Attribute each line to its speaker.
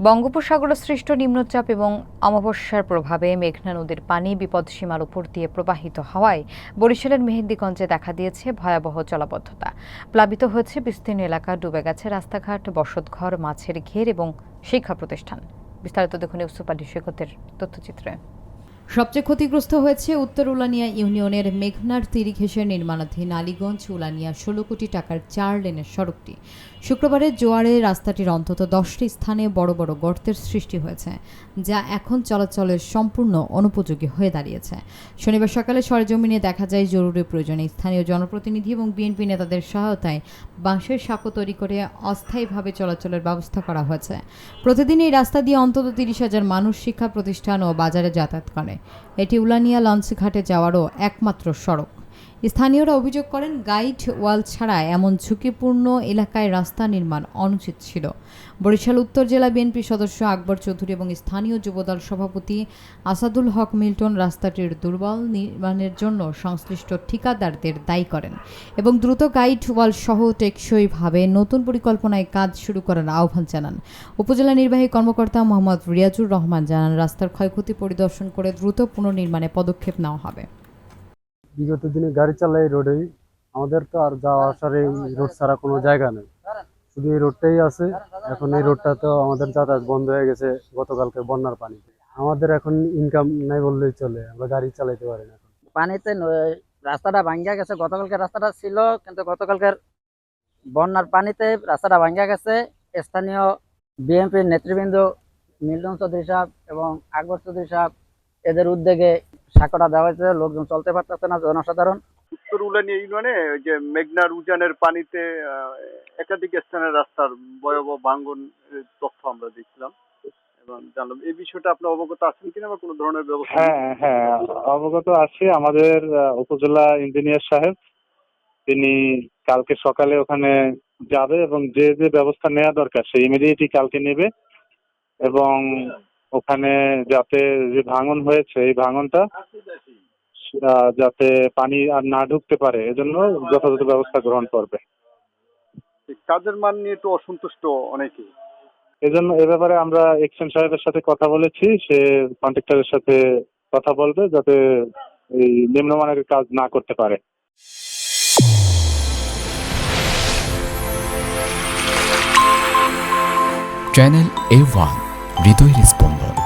Speaker 1: বঙ্গোপসাগরে সৃষ্ট নিম্নচাপ এবং অমাবস্যার প্রভাবে মেঘনা নদীর পানি বিপদসীমার উপর দিয়ে প্রবাহিত হওয়ায় বরিশালের মেহেন্দিগঞ্জে দেখা দিয়েছে ভয়াবহ জলাবদ্ধতা। প্লাবিত হয়েছে বিস্তীর্ণ এলাকা, ডুবে গেছে রাস্তাঘাট, বসতঘর, মাছের ঘের এবং শিক্ষা প্রতিষ্ঠান। বিস্তারিত দেখুন ইউসুফ আলী সৈকতের তথ্যচিত্রে। সবচেয়ে ক্ষতিগ্রস্ত হয়েছে উত্তর উলানিয়া ইউনিয়নের মেঘনার তীর ঘেঁষে নির্মাণাধীন আলীগঞ্জ উলানিয়া 16 কোটি টাকার 4 লেনের সড়কটি। শুক্রবারের জোয়ারে রাস্তাটির অন্তত 10টি স্থানে বড় বড় গর্তের সৃষ্টি হয়েছে, যা এখন চলাচলের সম্পূর্ণ অনুপযোগী হয়ে দাঁড়িয়েছে। শনিবার সকালে সরেজমিনে দেখা যায় জরুরি প্রয়োজনে স্থানীয় জনপ্রতিনিধি এবং বিএনপি নেতাদের সহায়তায় বাঁশের সাঁকো তৈরি করে অস্থায়ীভাবে চলাচলের ব্যবস্থা করা হয়েছে। প্রতিদিন এই রাস্তা দিয়ে অন্তত 30,000 মানুষ শিক্ষা প্রতিষ্ঠান ও বাজারে যাতায়াত করে। এটি উলানিয়া লঞ্চঘাটে যাওয়ারও একমাত্র সড়ক। স্থানীয়রা অভিযোগ করেন, গাইড ওয়াল ছাড়া এমন ঝুঁকিপূর্ণ এলাকায় রাস্তা নির্মাণ অনুচিত ছিল। বরিশাল উত্তর জেলা বিএনপি সদস্য আকবর চৌধুরী এবং স্থানীয় যুবদল সভাপতি আসাদুল হক মিল্টন রাস্তাটির দুর্বল নির্মাণের জন্য সংশ্লিষ্ট ঠিকাদারদের দায়ী করেন এবং দ্রুত গাইড ওয়াল সহ টেকসইভাবে নতুন পরিকল্পনায় কাজ শুরু করার আহ্বান জানান। উপজেলা নির্বাহী কর্মকর্তা মোহাম্মদ রিয়াজুর রহমান জানান, রাস্তার ক্ষয়ক্ষতি পরিদর্শন করে দ্রুত পুনর্নির্মাণে পদক্ষেপ নেওয়া হবে।
Speaker 2: বিগত দিনে গাড়ি চালাই রোডেই, আমাদের তো আর যাওয়া আসার এই রোড ছাড়া কোনো জায়গা নেই, শুধু এই রোডটাই আছে। এখন এই রোডটা তো আমাদের যাতায়াত বন্ধ হয়ে গেছে গতকালকে বন্যার পানিতে। আমাদের এখন ইনকাম নাই বললেই চলে, আমরা গাড়ি চালাইতে পারি না।
Speaker 3: পানিতে রাস্তাটা ভাঙ্গা গেছে। গতকালকে রাস্তাটা ছিল, কিন্তু গতকালকের বন্যার পানিতে রাস্তাটা ভাঙ্গা গেছে। স্থানীয় বিএনপির নেতৃবৃন্দ মিল্টন চৌধুরী সাহেব এবং আকবর চৌধুরী সাহেব এদের উদ্যোগে সাঁকোটা দেওয়া হয়েছে। লোকজন চলতে পারতেছে না, জনসাধারণ।
Speaker 4: উত্তর উলানিয়া ইউনিয়নে যে মেঘনার উজানের পানিতে একাধিক স্থানের রাস্তার ভয়াবহ ভাঙ্গন তথ্য আমরা দেখছিলাম এবং জানলাম। এই বিষয়টা আপনি অবগত আছেন কিনা বা কোনো ধরনের ব্যবস্থা?
Speaker 5: হ্যাঁ, অবগত আছি। আমাদের উপজেলা ইঞ্জিনিয়ার সাহেব তিনি কালকে সকালে ওখানে যাবে এবং যে যে ব্যবস্থা নেওয়া দরকার সে ইমিডিয়েটলি কালকে নেবে এবং ওখানে যাতে যে ভাঙন হয়েছে এই ভাঙনটা যাতে পানি আর না ঢুকতে পারে এজন্য যথাযথ ব্যবস্থা গ্রহণ করবে।
Speaker 4: কাজের মান নিয়ে তো অসন্তুষ্ট অনেকেই।
Speaker 5: এজন্য এ ব্যাপারে আমরা এক্সচেঞ্জ সাহেবের সাথে কথা বলেছি, সে কন্ট্রাক্টরের সাথে কথা বলবে যাতে এই নিম্নমানের কাজ না করতে পারে।
Speaker 6: চ্যানেল A1 হৃদয়ের স্পন্দন।